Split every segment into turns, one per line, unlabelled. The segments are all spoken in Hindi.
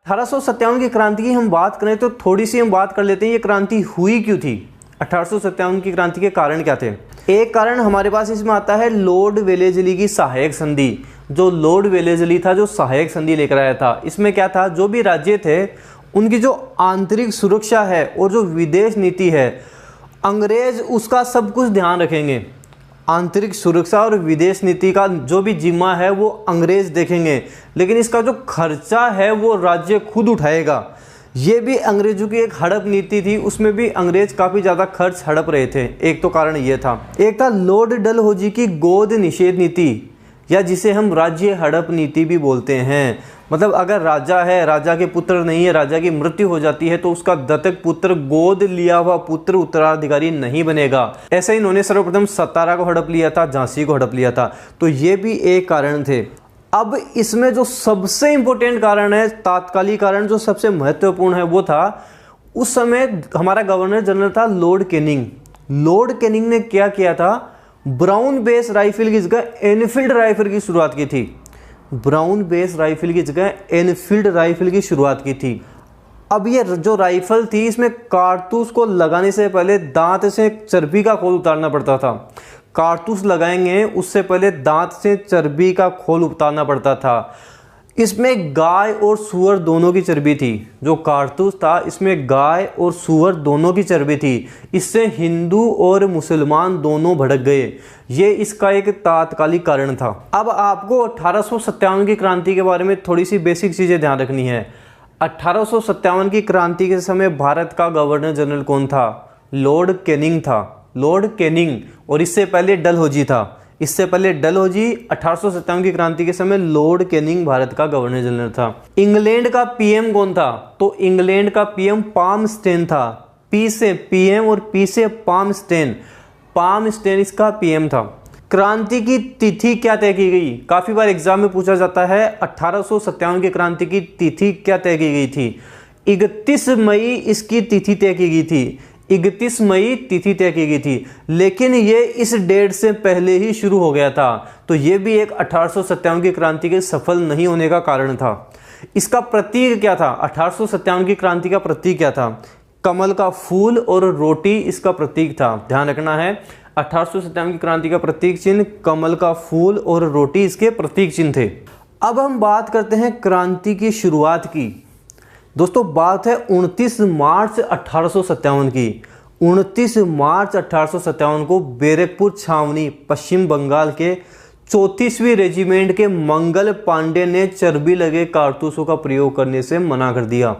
1857 की क्रांति की हम बात करें तो थोड़ी सी हम बात कर लेते हैं ये क्रांति हुई क्यों थी। 1857 की क्रांति के कारण क्या थे। एक कारण हमारे पास इसमें आता है लॉर्ड वेलेस्ली की सहायक संधि। जो लॉर्ड वेलेस्ली था जो सहायक संधि लेकर आया था, इसमें क्या था, जो भी राज्य थे उनकी जो आंतरिक सुरक्षा है और जो विदेश नीति है, अंग्रेज उसका सब कुछ ध्यान रखेंगे। आंतरिक सुरक्षा और विदेश नीति का जो भी जिम्मा है वो अंग्रेज देखेंगे, लेकिन इसका जो खर्चा है वो राज्य खुद उठाएगा। ये भी अंग्रेजों की एक हड़प नीति थी, उसमें भी अंग्रेज काफ़ी ज़्यादा खर्च हड़प रहे थे। एक तो कारण ये था। एक था लॉर्ड डलहौजी की गोद निषेध नीति, या जिसे हम राज्य हड़प नीति भी बोलते हैं। मतलब अगर राजा है, राजा के पुत्र नहीं है, राजा की मृत्यु हो जाती है तो उसका दत्तक पुत्र, गोद लिया हुआ पुत्र उत्तराधिकारी नहीं बनेगा। ऐसे इन्होंने सर्वप्रथम सतारा को हड़प लिया था, झांसी को हड़प लिया था। तो ये भी एक कारण थे। अब इसमें जो सबसे इंपॉर्टेंट कारण है, तात्कालिक कारण जो सबसे महत्वपूर्ण है, वो था उस समय हमारा गवर्नर जनरल था लॉर्ड कैनिंग। लॉर्ड कैनिंग ने क्या किया था, ब्राउन बेस राइफल की जगह एनफील्ड राइफल की शुरुआत की थी। ब्राउन बेस राइफल की जगह एनफील्ड राइफल की शुरुआत की थी। अब ये जो राइफल थी इसमें कारतूस को लगाने से पहले दांत से चर्बी का खोल उतारना पड़ता था। कारतूस लगाएंगे उससे पहले दांत से चर्बी का खोल उतारना पड़ता था। इसमें गाय और सूअर दोनों की चर्बी थी। जो कारतूस था इसमें गाय और सूअर दोनों की चर्बी थी। इससे हिंदू और मुसलमान दोनों भड़क गए। ये इसका एक तात्कालिक कारण था। अब आपको 1857 की क्रांति के बारे में थोड़ी सी बेसिक चीज़ें ध्यान रखनी है। 1857 की क्रांति के समय भारत का गवर्नर जनरल कौन था, लॉर्ड कैनिंग था। लॉर्ड कैनिंग, और इससे पहले डलहौजी था। इससे पहले डलहौजी, 1857 की क्रांति के समय लॉर्ड कैनिंग भारत का गवर्नर जनरल था। इंग्लैंड का पीएम कौन था, तो इंग्लैंड का पीएम पाल्मस्टेन था। पी से पीएम और पी से पाल्मस्टेन, पाल्मस्टेन इसका पीएम था। क्रांति की तिथि क्या तय की गई, काफी बार एग्जाम में पूछा जाता है 1857 की क्रांति की तिथि क्या तय की गई थी। 31 मई इसकी तिथि तय की गई थी। 31 मई तिथि तय की गई थी, लेकिन ये इस डेट से पहले ही शुरू हो गया था। तो ये भी एक 1857 की क्रांति के सफल नहीं होने का कारण था। इसका प्रतीक क्या था, 1857 की क्रांति का प्रतीक क्या था, कमल का फूल और रोटी इसका प्रतीक था। ध्यान रखना है, 1857 की क्रांति का प्रतीक चिन्ह कमल का फूल और रोटी इसके प्रतीक चिन्ह थे। अब हम बात करते हैं क्रांति की शुरुआत की। दोस्तों बात है 29 मार्च 1857 की। 29 मार्च 1857 को बैरकपुर छावनी पश्चिम बंगाल के 34वीं रेजिमेंट के मंगल पांडे ने चर्बी लगे कारतूसों का प्रयोग करने से मना कर दिया।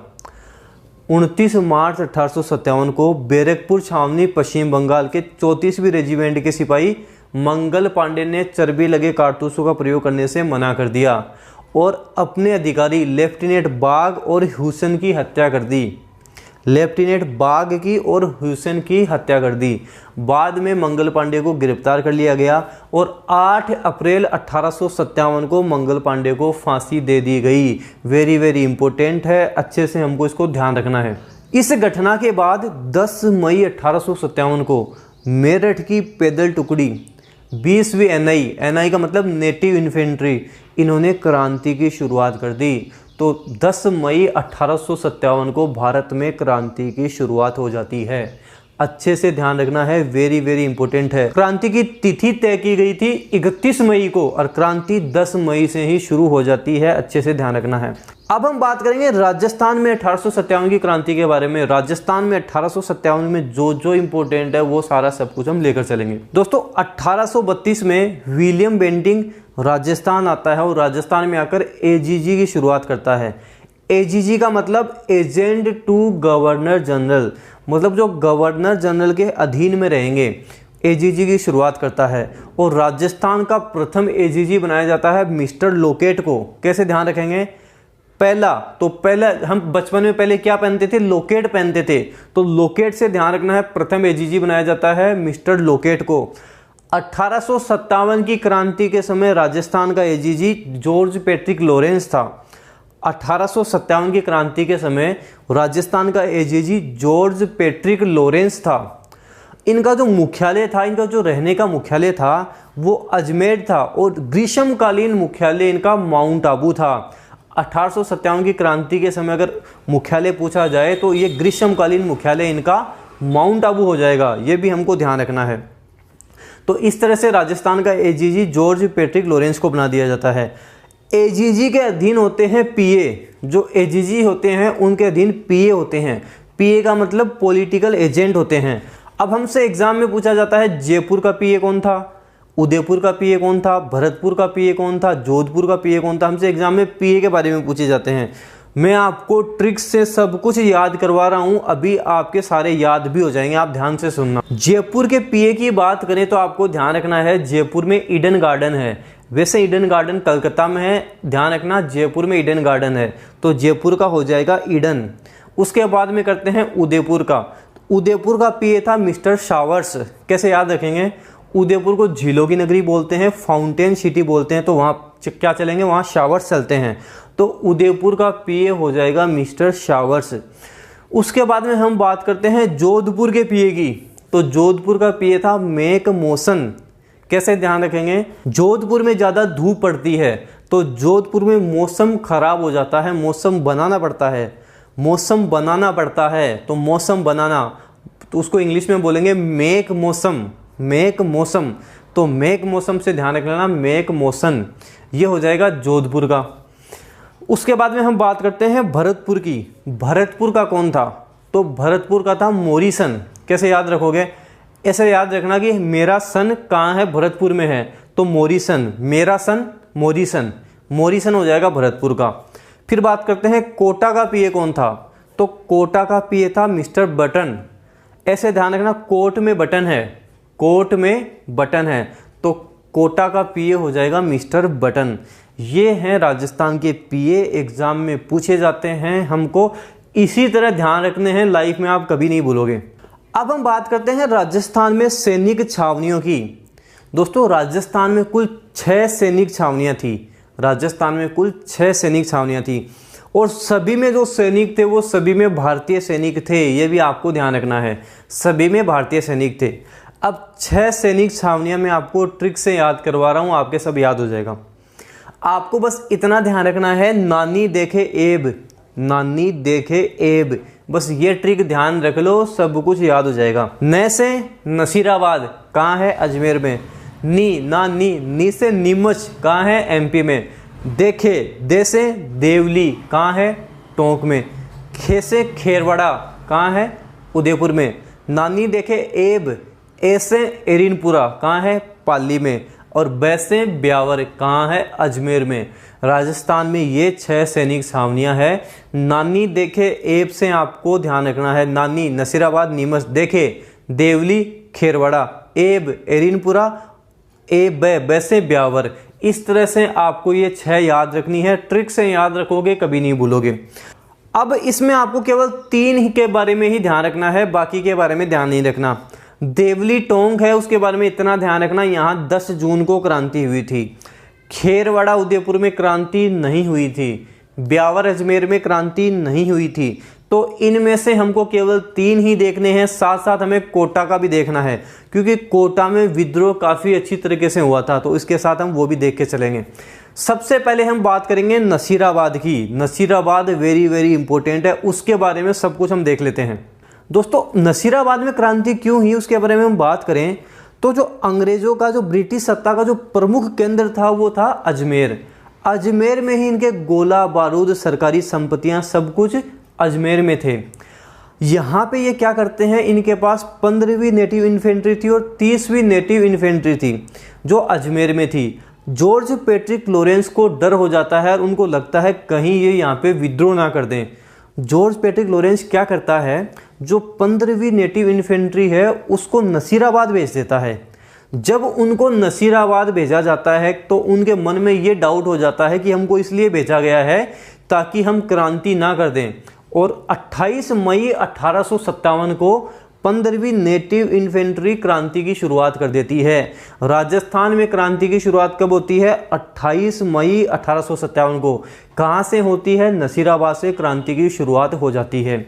29 मार्च 1857 को बैरकपुर छावनी पश्चिम बंगाल के 34वीं रेजिमेंट के सिपाही मंगल पांडे ने चर्बी लगे कारतूसों का प्रयोग करने से मना कर दिया और अपने अधिकारी लेफ्टिनेंट बाग और हुसैन की हत्या कर दी। लेफ्टिनेंट बाग की और हुसैन की हत्या कर दी। बाद में मंगल पांडे को गिरफ्तार कर लिया गया और 8 अप्रैल 1857 को मंगल पांडे को फांसी दे दी गई। वेरी वेरी इंपॉर्टेंट है, अच्छे से हमको इसको ध्यान रखना है। इस घटना के बाद 10 मई 1857 को मेरठ की पैदल टुकड़ी 20वीं एनआई का मतलब नेटिव इन्फेंट्री, इन्होंने क्रांति की शुरुआत कर दी। तो 10 मई 1857 को भारत में क्रांति की शुरुआत हो जाती है। अच्छे से ध्यान रखना है, वेरी वेरी इंपॉर्टेंट है। क्रांति की तिथि तय की गई थी 31 मई को और क्रांति 10 मई से ही शुरू हो जाती है, अच्छे से ध्यान रखना है। अब हम बात करेंगे राजस्थान में 1857 की क्रांति के बारे में। राजस्थान में 1857 में जो जो इंपॉर्टेंट है वो सारा सब कुछ हम लेकर चलेंगे। दोस्तों 1832 में विलियम बेंटिंग राजस्थान आता है और राजस्थान में आकर एजीजी की शुरुआत करता है। एजीजी का मतलब एजेंट टू गवर्नर जनरल, मतलब जो गवर्नर जनरल के अधीन में रहेंगे, एजीजी की शुरुआत करता है। और राजस्थान का प्रथम एजीजी बनाया जाता है मिस्टर लोकेट को। कैसे ध्यान रखेंगे, पहला हम बचपन में पहले क्या पहनते थे, लोकेट पहनते थे, तो लोकेट से ध्यान रखना है। प्रथम एजीजी बनाया जाता है मिस्टर लोकेट को। 1857 की क्रांति के समय राजस्थान का एजीजी जॉर्ज पैट्रिक लॉरेंस था। 1857 की क्रांति के समय राजस्थान का एजीजी जॉर्ज पैट्रिक लॉरेंस था। इनका जो मुख्यालय था, इनका जो रहने का मुख्यालय था वो अजमेर था और ग्रीष्मकालीन मुख्यालय इनका माउंट आबू था। 1857 की क्रांति के समय अगर मुख्यालय पूछा जाए तो ये ग्रीष्मकालीन मुख्यालय इनका माउंट आबू हो जाएगा, ये भी हमको ध्यान रखना है। तो इस तरह से राजस्थान का एजीजी जॉर्ज पैट्रिक लॉरेंस को बना दिया जाता है। एजीजी के अधीन होते हैं पीए, जो एजीजी होते हैं उनके अधीन पीए होते हैं। पीए का मतलब पॉलिटिकल एजेंट होते हैं। अब हमसे एग्जाम में पूछा जाता है जयपुर का पीए कौन था, उदयपुर का पीए कौन था, भरतपुर का पीए कौन था, जोधपुर का पीए कौन था। हमसे एग्जाम में पीए के बारे में पूछे जाते हैं। मैं आपको ट्रिक्स से सब कुछ याद करवा रहा हूं, अभी आपके सारे याद भी हो जाएंगे, आप ध्यान से सुनना। जयपुर के पीए की बात करें तो आपको ध्यान रखना है जयपुर में ईडन गार्डन है। वैसे ईडन गार्डन कलकत्ता में है, ध्यान रखना जयपुर में ईडन गार्डन है, तो जयपुर का हो जाएगा ईडन। उसके बाद में करते हैं उदयपुर का। उदयपुर का पीए था मिस्टर शावर्स। कैसे याद रखेंगे, उदयपुर को झीलों की नगरी बोलते हैं, फाउंटेन सिटी बोलते हैं, तो वहाँ क्या चलेंगे, वहाँ शावर्स चलते हैं। तो उदयपुर का पीए हो जाएगा मिस्टर शावर्स। उसके बाद में हम बात करते हैं जोधपुर के पीए की। तो जोधपुर का पीए था मेक मोशन। कैसे ध्यान रखेंगे, जोधपुर में ज़्यादा धूप पड़ती है तो जोधपुर में मौसम खराब हो जाता है, मौसम बनाना पड़ता है, मौसम बनाना पड़ता है। तो मौसम बनाना, तो उसको इंग्लिश में बोलेंगे मेक मौसम, मेक मौसम। तो मेक मौसम से ध्यान रखना, मेक मोशन, ये हो जाएगा जोधपुर का। उसके बाद में हम बात करते हैं भरतपुर की। भरतपुर का कौन था, तो भरतपुर का था मोरिसन। कैसे याद रखोगे, ऐसे याद रखना कि मेरा सन कहाँ है, भरतपुर में है, तो मोरिसन, मेरा सन मोरिसन, मोरिसन हो जाएगा भरतपुर का। फिर बात करते हैं कोटा का पीए कौन था, तो कोटा का पीए था मिस्टर बटन। ऐसे ध्यान रखना, कोट में बटन है, कोट में बटन है, तो कोटा का पीए हो जाएगा मिस्टर बटन। ये हैं राजस्थान के पीए, एग्जाम में पूछे जाते हैं, हमको इसी तरह ध्यान रखने हैं, लाइफ में आप कभी नहीं भूलोगे। अब हम बात करते हैं राजस्थान में सैनिक छावनियों की। दोस्तों राजस्थान में कुल 6 सैनिक छावनियाँ थी। राजस्थान में कुल 6 सैनिक छावनियाँ थी और सभी में जो सैनिक थे वो सभी में भारतीय सैनिक थे, ये भी आपको ध्यान रखना है, सभी में भारतीय सैनिक थे। अब 6 सैनिक छावनियाँ मैं आपको ट्रिक से याद करवा रहा हूँ, आपके सब याद हो जाएगा। आपको बस इतना ध्यान रखना है, नानी देखे एब, नानी देखे एब, बस ये ट्रिक ध्यान रख लो, सब कुछ याद हो जाएगा। न से नसीराबाद, कहाँ है, अजमेर में। नी, ना नी से नीमच, कहाँ है, एमपी में। देखे, दे से देवली, कहाँ है, टोंक में। खे से खेरवाड़ा, कहाँ है, उदयपुर में। नानी देखे एब, ए से एरिनपुरा, कहाँ है, पाली में। और बै से ब्यावर, कहाँ है, अजमेर में। राजस्थान में ये 6 सैनिक छावनियाँ हैं। नानी देखे एब से आपको ध्यान रखना है, नानी नसीराबाद, नीमच, देखे देवली, खेरवाड़ा, एब एरिनपुरा, एब बै से ब्यावर। इस तरह से आपको ये 6 याद रखनी है, ट्रिक से याद रखोगे कभी नहीं भूलोगे। अब इसमें आपको केवल 3 के बारे में ही ध्यान रखना है, बाकी के बारे में ध्यान नहीं रखना। देवली टोंक है, उसके बारे में इतना ध्यान रखना, यहाँ 10 जून को क्रांति हुई थी। खेरवाड़ा उदयपुर में क्रांति नहीं हुई थी। ब्यावर अजमेर में क्रांति नहीं हुई थी। तो इनमें से हमको केवल 3 ही देखने हैं, साथ साथ हमें कोटा का भी देखना है, क्योंकि कोटा में विद्रोह काफ़ी अच्छी तरीके से हुआ था, तो इसके साथ हम वो भी देख के चलेंगे। सबसे पहले हम बात करेंगे नसीराबाद की। नसीराबाद वेरी वेरी इंपॉर्टेंट है, उसके बारे में सब कुछ हम देख लेते हैं। दोस्तों नसीराबाद में क्रांति क्यों हुई उसके बारे में हम बात करें तो जो अंग्रेजों का, जो ब्रिटिश सत्ता का जो प्रमुख केंद्र था वो था अजमेर। अजमेर में ही इनके गोला बारूद, सरकारी संपत्तियां, सब कुछ अजमेर में थे। यहाँ पे ये क्या करते हैं, इनके पास 15वीं नेटिव इन्फेंट्री थी और 30वीं नेटिव इन्फेंट्री थी जो अजमेर में थी। जॉर्ज पैट्रिक लॉरेंस को डर हो जाता है और उनको लगता है कहीं ये यहाँ पे विद्रोह ना कर दें। जॉर्ज पैट्रिक लॉरेंस क्या करता है, जो 15वीं नेटिव इन्फेंट्री है उसको नसीराबाद भेज देता है। जब उनको नसीराबाद भेजा जाता है तो उनके मन में ये डाउट हो जाता है कि हमको इसलिए भेजा गया है ताकि हम क्रांति ना कर दें। और 28 मई 1857 को 15वीं नेटिव इन्फेंट्री क्रांति की शुरुआत कर देती है। राजस्थान में क्रांति की शुरुआत कब होती है, 28 मई 1857 को। कहाँ से होती है, नसीराबाद से क्रांति की शुरुआत हो जाती है।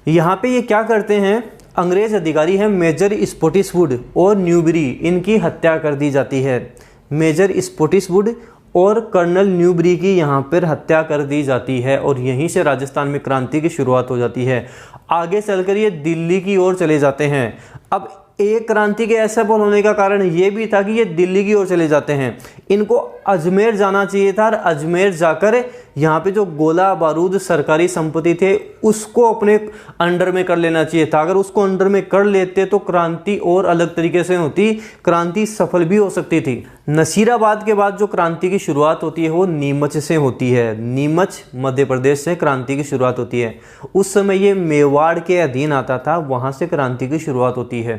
यहाँ पे ये क्या करते हैं, अंग्रेज अधिकारी हैं मेजर स्पॉटिसवुड और न्यूबरी, इनकी हत्या कर दी जाती है। मेजर स्पॉटिसवुड और कर्नल न्यूबरी की यहाँ पर हत्या कर दी जाती है और यहीं से राजस्थान में क्रांति की शुरुआत हो जाती है। आगे चलकर ये दिल्ली की ओर चले जाते हैं। अब एक क्रांति के असफल होने का कारण ये भी था कि ये दिल्ली की ओर चले जाते हैं। इनको अजमेर जाना चाहिए था और अजमेर जाकर यहाँ पे जो गोला बारूद सरकारी संपत्ति थे उसको अपने अंडर में कर लेना चाहिए था। अगर उसको अंडर में कर लेते तो क्रांति और अलग तरीके से होती, क्रांति सफल भी हो सकती थी। नसीराबाद के बाद जो क्रांति की शुरुआत होती है वो नीमच से होती है। नीमच मध्य प्रदेश से क्रांति की शुरुआत होती है। उस समय ये मेवाड़ के अधीन आता था, वहाँ से क्रांति की शुरुआत होती है।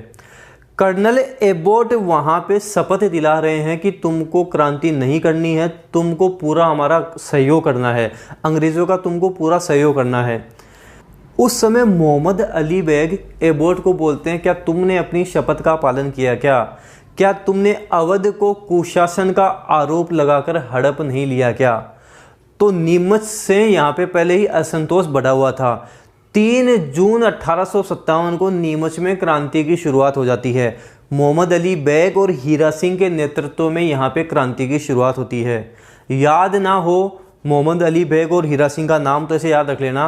कर्नल एबोट वहाँ पे शपथ दिला रहे हैं कि तुमको क्रांति नहीं करनी है, तुमको पूरा हमारा सहयोग करना है, अंग्रेज़ों का तुमको पूरा सहयोग करना है। उस समय मोहम्मद अली बेग एबोट को बोलते हैं, क्या तुमने अपनी शपथ का पालन किया? क्या तुमने अवध को कुशासन का आरोप लगाकर हड़प नहीं लिया क्या? तो नीमच से यहाँ पे पहले ही असंतोष बढ़ा हुआ था। 3 जून 1857 को नीमच में क्रांति की शुरुआत हो जाती है। मोहम्मद अली बेग और हीरा सिंह के नेतृत्व में यहाँ पे क्रांति की शुरुआत होती है। याद ना हो मोहम्मद अली बेग और हीरा सिंह का नाम तो ऐसे याद रख लेना,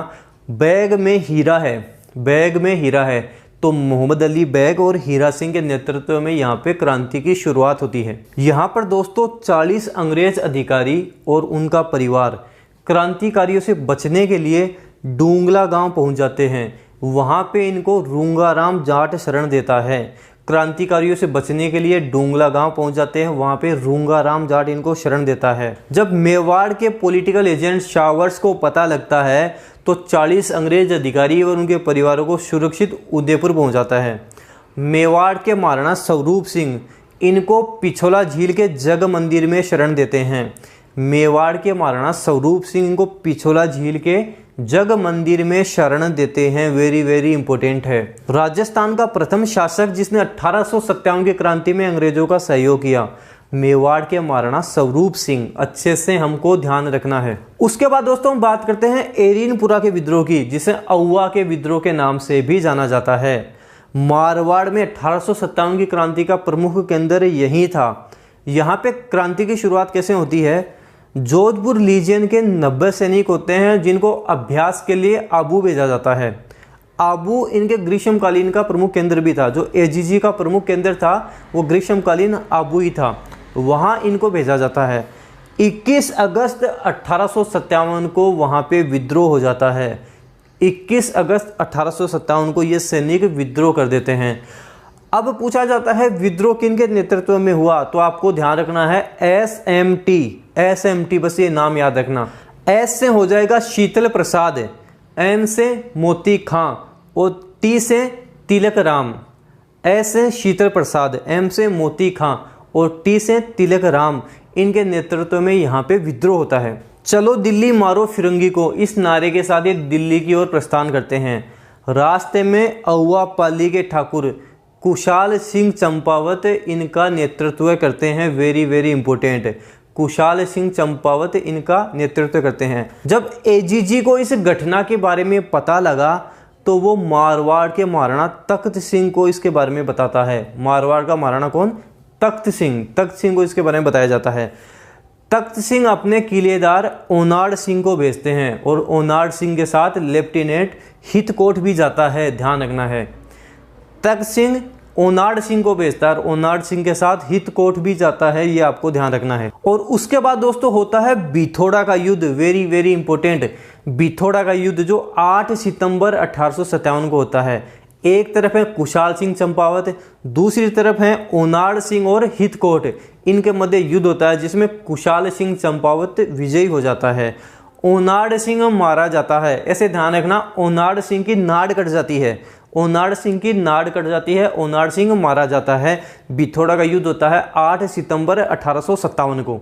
बैग में हीरा है, बैग में हीरा है। तो मोहम्मद अली बेग और हीरा सिंह के नेतृत्व में यहाँ पे क्रांति की शुरुआत होती है। यहाँ पर दोस्तों 40 अंग्रेज अधिकारी और उनका परिवार क्रांतिकारियों से बचने के लिए डूंगला गांव पहुंच जाते हैं। वहां पे इनको रूंगाराम जाट शरण देता है। क्रांतिकारियों से बचने के लिए डूंगला गांव पहुंच जाते हैं, वहां पे रूंगाराम जाट इनको शरण देता है। जब मेवाड़ के पॉलिटिकल एजेंट शावर्स को पता लगता है तो 40 अंग्रेज अधिकारी और उनके परिवारों को सुरक्षित उदयपुर पहुंचाता है। मेवाड़ के महाराणा स्वरूप सिंह इनको पिछोला झील के जग मंदिर में शरण देते हैं। मेवाड़ के महाराणा स्वरूप सिंह इनको पिछोला झील के जग मंदिर में शरण देते हैं। वेरी वेरी इंपॉर्टेंट है। राजस्थान का प्रथम शासक जिसने 1857 की क्रांति में अंग्रेजों का सहयोग किया, मेवाड़ के महाराणा स्वरूप सिंह। अच्छे से हमको ध्यान रखना है। उसके बाद दोस्तों हम बात करते हैं एरीनपुरा के विद्रोह की, जिसे औवा के विद्रोह के नाम से भी जाना जाता है। मारवाड़ में 1857 की क्रांति का प्रमुख केंद्र यही था। यहाँ पे क्रांति की शुरुआत कैसे होती है? जोधपुर लीजियन के 90 सैनिक होते हैं जिनको अभ्यास के लिए आबू भेजा जाता है। आबू इनके ग्रीष्मकालीन का प्रमुख केंद्र भी था। जो एजीजी का प्रमुख केंद्र था वो ग्रीष्मकालीन आबू ही था, वहाँ इनको भेजा जाता है। 21 अगस्त 1857 को वहाँ पे विद्रोह हो जाता है। 21 अगस्त 1857 को ये सैनिक विद्रोह कर देते हैं। अब पूछा जाता है विद्रोह किनके नेतृत्व में हुआ, तो आपको ध्यान रखना है एसएमटी, बस ये नाम याद रखना। एस से हो जाएगा शीतल प्रसाद, एम से मोती खां और टी से तिलक राम। एस से शीतल प्रसाद, एम से मोती खां और टी से तिलक राम, इनके नेतृत्व में यहाँ पे विद्रोह होता है। चलो दिल्ली मारो फिरंगी को, इस नारे के साथ ये दिल्ली की ओर प्रस्थान करते हैं। रास्ते में औवा पाली के ठाकुर कुशाल सिंह चंपावत इनका नेतृत्व करते हैं। Very very important, Kushal Singh Champawat इनका नेतृत्व करते हैं। जब एजीजी को इस घटना के बारे में पता लगा तो वो मारवाड़ के महाराणा तख्त सिंह को इसके बारे में बताता है। मारवाड़ का महाराणा कौन? तख्त सिंह को इसके बारे में बताया जाता है। तख्त सिंह अपने किलेदार ओनाड सिंह को भेजते हैं और ओनाड सिंह के साथ लेफ्टिनेंट हितकोट भी जाता है, ध्यान रखना है। तख्त सिंह ओनाड सिंह को भेजता है और ओनाड सिंह के साथ हितकोट भी जाता है, ये आपको ध्यान रखना है। और उसके बाद दोस्तों होता है बिथोड़ा का युद्ध। वेरी वेरी इंपॉर्टेंट, बिथोड़ा का युद्ध जो 8 सितंबर 1857 को होता है। एक तरफ है कुशाल सिंह चंपावत, दूसरी तरफ है ओनाड सिंह और हितकोट, इनके मध्य युद्ध होता है जिसमें कुशाल सिंह चंपावत विजयी हो जाता है। ओनाड सिंह मारा जाता है, ऐसे ध्यान रखना, ओनाड सिंह की नाड़ कट जाती है, ओनाड सिंह की नाड़ कट जाती है, ओनाड सिंह मारा जाता है। बिथोड़ा का युद्ध होता है 8 सितंबर 1857 को।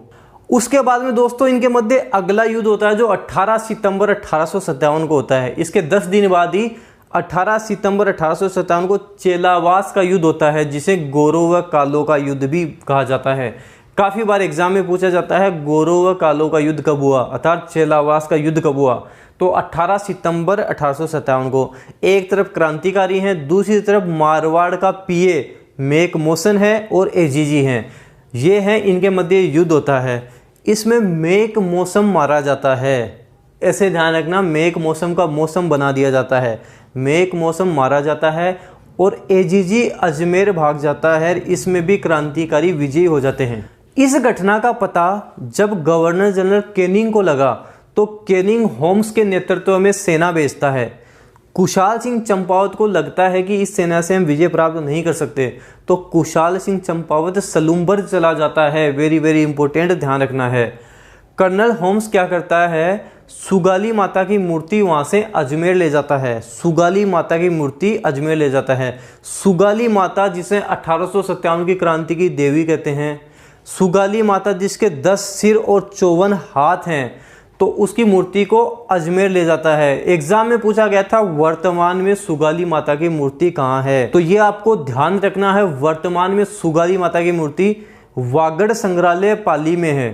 उसके बाद में दोस्तों इनके मध्य अगला युद्ध होता है जो 18 सितंबर 1857 को होता है। इसके 10 दिन बाद ही 18 सितंबर 1857 को चेलावास का युद्ध होता है, जिसे गोरों व कालों का युद्ध भी कहा जाता है। काफ़ी बार एग्जाम में पूछा जाता है गोरों व कालों का युद्ध कब हुआ, अर्थात चेलावास का युद्ध कब हुआ। तो 18 सितंबर 1857 को। एक तरफ क्रांतिकारी हैं, दूसरी तरफ मारवाड़ का पीए मेक मोशन है और एजीजी हैं, ये हैं, इनके मध्य युद्ध होता है। इसमें मेक मौसम मारा जाता है। ऐसे ध्यान रखना, मेक मौसम का मौसम बना दिया जाता है, मेक मौसम मारा जाता है। और एजीजी अजमेर भाग जाता है, इसमें भी क्रांतिकारी विजयी हो जाते हैं। इस घटना का पता जब गवर्नर जनरल कैनिंग को लगा तो कैनिंग होम्स के नेतृत्व में सेना भेजता है। कुशाल सिंह चंपावत को लगता है कि इस सेना से हम विजय प्राप्त नहीं कर सकते, तो कुशाल सिंह चंपावत सलूम्बर चला जाता है। वेरी वेरी इंपॉर्टेंट, ध्यान रखना है। कर्नल होम्स क्या करता है, सुगाली माता की मूर्ति वहाँ से अजमेर ले जाता है। सुगाली माता की मूर्ति अजमेर ले जाता है। सुगाली माता जिसे 1857 की क्रांति की देवी कहते हैं, सुगाली माता जिसके 10 सिर और 54 हाथ हैं, तो उसकी मूर्ति को अजमेर ले जाता है। एग्जाम में पूछा गया था वर्तमान में सुगाली माता की मूर्ति कहाँ है, तो ये आपको ध्यान रखना है। वर्तमान में सुगाली माता की मूर्ति वागड़ संग्रहालय पाली में है।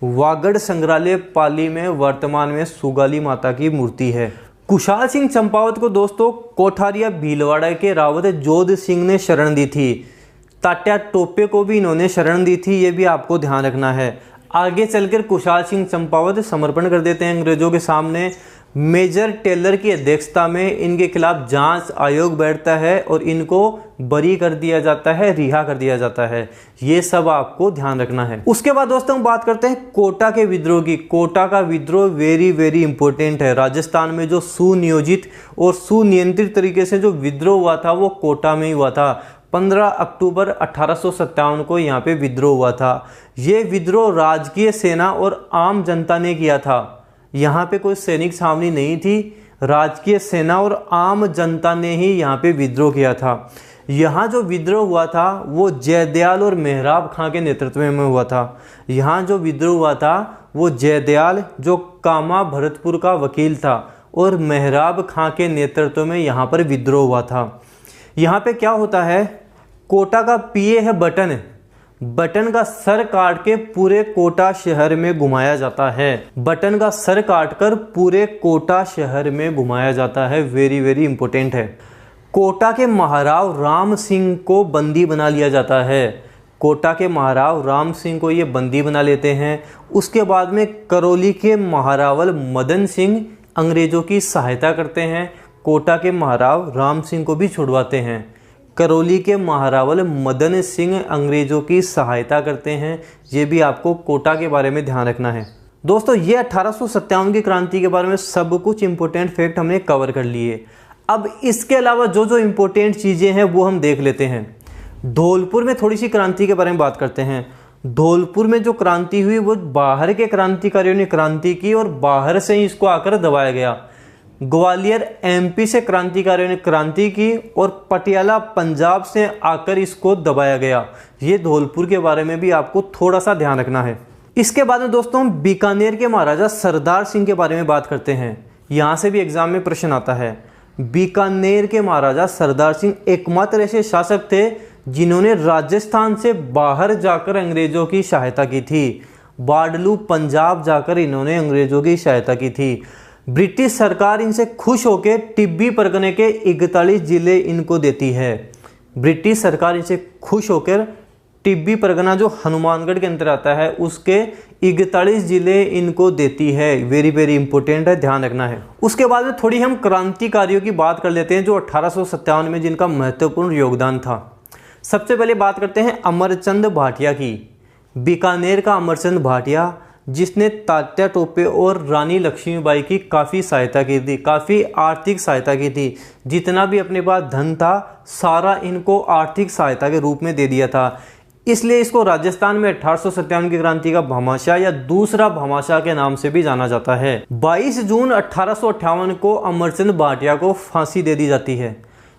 वागड़ संग्रहालय पाली में वर्तमान में सुगाली माता की मूर्ति है। कुशाल सिंह चंपावत को दोस्तों कोठारिया भीलवाड़ा के रावत जोध सिंह ने शरण दी थी। तात्या टोपे को भी इन्होंने शरण दी थी, ये भी आपको ध्यान रखना है। आगे चलकर कुशाल सिंह चंपावत समर्पण कर देते हैं अंग्रेजों के सामने। मेजर टेलर की अध्यक्षता में इनके खिलाफ जांच आयोग बैठता है और इनको बरी कर दिया जाता है, रिहा कर दिया जाता है। ये सब आपको ध्यान रखना है। उसके बाद दोस्तों बात करते हैं कोटा के विद्रोह की। कोटा का विद्रोह वेरी वेरी इंपॉर्टेंट है। राजस्थान में जो सुनियोजित और सुनियंत्रित तरीके से जो विद्रोह हुआ था वो कोटा में ही हुआ था। 15 अक्टूबर 1857 को यहाँ पे विद्रोह हुआ था। ये विद्रोह राजकीय सेना और आम जनता ने किया था। यहाँ पे कोई सैनिक छावनी नहीं थी, राजकीय सेना और आम जनता ने ही यहाँ पे विद्रोह किया था। यहाँ जो विद्रोह हुआ था वो जयदयाल और मेहराब खां के नेतृत्व में हुआ था। यहाँ जो विद्रोह हुआ था वो जयदयाल जो कामा भरतपुर का वकील था और मेहराब खां के नेतृत्व में यहाँ पर विद्रोह हुआ था। यहाँ पे क्या होता है, कोटा का पीए है बटन, बटन का सर काट के पूरे कोटा शहर में घुमाया जाता है। बटन का सर काटकर पूरे कोटा शहर में घुमाया जाता है। वेरी वेरी इंपॉर्टेंट है। कोटा के महाराव राम सिंह को बंदी बना लिया जाता है। कोटा के महाराव राम सिंह को ये बंदी बना लेते हैं। उसके बाद में करौली के महारावल मदन सिंह अंग्रेजों की सहायता करते हैं। कोटा के महाराव राम सिंह को भी छुड़वाते हैं। करौली के महारावल मदन सिंह अंग्रेजों की सहायता करते हैं। ये भी आपको कोटा के बारे में ध्यान रखना है। दोस्तों ये 1857 की क्रांति के बारे में सब कुछ इंपॉर्टेंट फैक्ट हमने कवर कर लिए। अब इसके अलावा जो जो इंपॉर्टेंट चीज़ें हैं वो हम देख लेते हैं। धौलपुर में थोड़ी सी क्रांति के बारे में बात करते हैं। धौलपुर में जो क्रांति हुई वो बाहर के क्रांतिकारियों ने क्रांति की और बाहर से ही इसको आकर दबाया गया। ग्वालियर एमपी से क्रांतिकारियों ने क्रांति की और पटियाला पंजाब से आकर इसको दबाया गया। ये धौलपुर के बारे में भी आपको थोड़ा सा ध्यान रखना है। इसके बाद में दोस्तों हम बीकानेर के महाराजा सरदार सिंह के बारे में बात करते हैं। यहाँ से भी एग्जाम में प्रश्न आता है। बीकानेर के महाराजा सरदार सिंह एकमात्र ऐसे शासक थे जिन्होंने राजस्थान से बाहर जाकर अंग्रेजों की सहायता की थी। बाडलू पंजाब जाकर इन्होंने अंग्रेजों की सहायता की थी। ब्रिटिश सरकार इनसे खुश होकर टिब्बी परगने के 41 जिले इनको देती है। ब्रिटिश सरकार इनसे खुश होकर टिब्बी परगना जो हनुमानगढ़ के अंदर आता है उसके 41 जिले इनको देती है। वेरी वेरी इंपॉर्टेंट है, ध्यान रखना है। उसके बाद में थोड़ी हम क्रांतिकारियों की बात कर लेते हैं जो 1857 में जिनका महत्वपूर्ण योगदान था। सबसे पहले बात करते हैं अमरचंद भाटिया की। बीकानेर का अमरचंद भाटिया जिसने तात्या टोपे और रानी लक्ष्मीबाई की काफ़ी सहायता की थी, काफ़ी आर्थिक सहायता की थी। जितना भी अपने पास धन था सारा इनको आर्थिक सहायता के रूप में दे दिया था। इसलिए इसको राजस्थान में 1857 की क्रांति का भामाशाह या दूसरा भामाशाह के नाम से भी जाना जाता है। 22 जून 1858 को अमरचंद भाटिया को फांसी दे दी जाती है।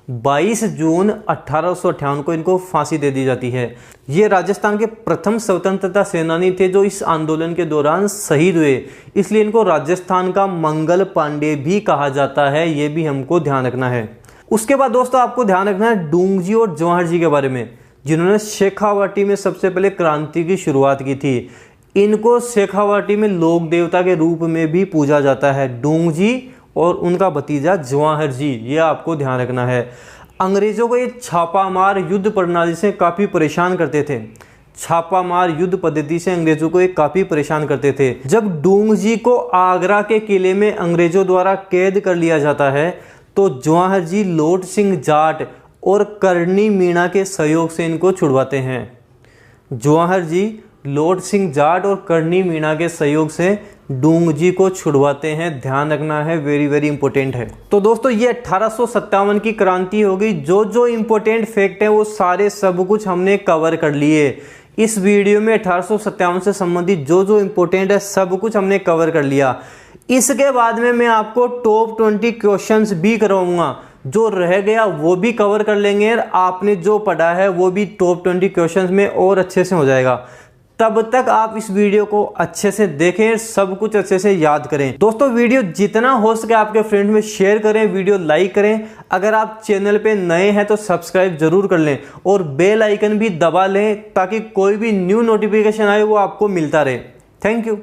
22 जून 1858 को इनको फांसी दे दी जाती है। ये राजस्थान के प्रथम स्वतंत्रता सेनानी थे जो इस आंदोलन के दौरान शहीद हुए, इसलिए इनको राजस्थान का मंगल पांडे भी कहा जाता है। ये भी हमको ध्यान रखना है। उसके बाद दोस्तों आपको ध्यान रखना है डूंगजी और जवाहर जी के बारे में, जिन्होंने शेखावाटी में सबसे पहले क्रांति की शुरुआत की थी। इनको शेखावाटी में लोक देवता के रूप में भी पूजा जाता है। डूंगजी और उनका भतीजा जवाहर जी, ये आपको ध्यान रखना है। अंग्रेजों को ये छापामार युद्ध प्रणाली से काफ़ी परेशान करते थे। छापामार युद्ध पद्धति से अंग्रेजों को काफी परेशान करते थे। जब डूंगजी को आगरा के किले में अंग्रेजों द्वारा कैद कर लिया जाता है तो जवाहर जी लॉर्ड सिंह जाट और कर्णी मीणा के सहयोग से इनको छुड़वाते हैं। जवाहर जी लॉर्ड सिंह जाट और कर्णी मीणा के सहयोग से डूंगजी को छुड़वाते हैं। ध्यान रखना है, वेरी वेरी इंपॉर्टेंट है। तो दोस्तों ये 1857 की क्रांति हो गई। जो जो इंपॉर्टेंट फैक्ट है वो सारे सब कुछ हमने कवर कर लिए इस वीडियो में। 1857 से संबंधित जो जो इंपॉर्टेंट है सब कुछ हमने कवर कर लिया। इसके बाद में मैं आपको टॉप 20 क्वेश्चंस भी करवाऊंगा, जो रह गया वो भी कवर कर लेंगे और आपने जो पढ़ा है वो भी टॉप 20 क्वेश्चंस में और अच्छे से हो जाएगा। तब तक आप इस वीडियो को अच्छे से देखें, सब कुछ अच्छे से याद करें। दोस्तों वीडियो जितना हो सके आपके फ्रेंड में शेयर करें, वीडियो लाइक करें। अगर आप चैनल पे नए हैं तो सब्सक्राइब जरूर कर लें और बेल आइकन भी दबा लें ताकि कोई भी न्यू नोटिफिकेशन आए वो आपको मिलता रहे। Thank you.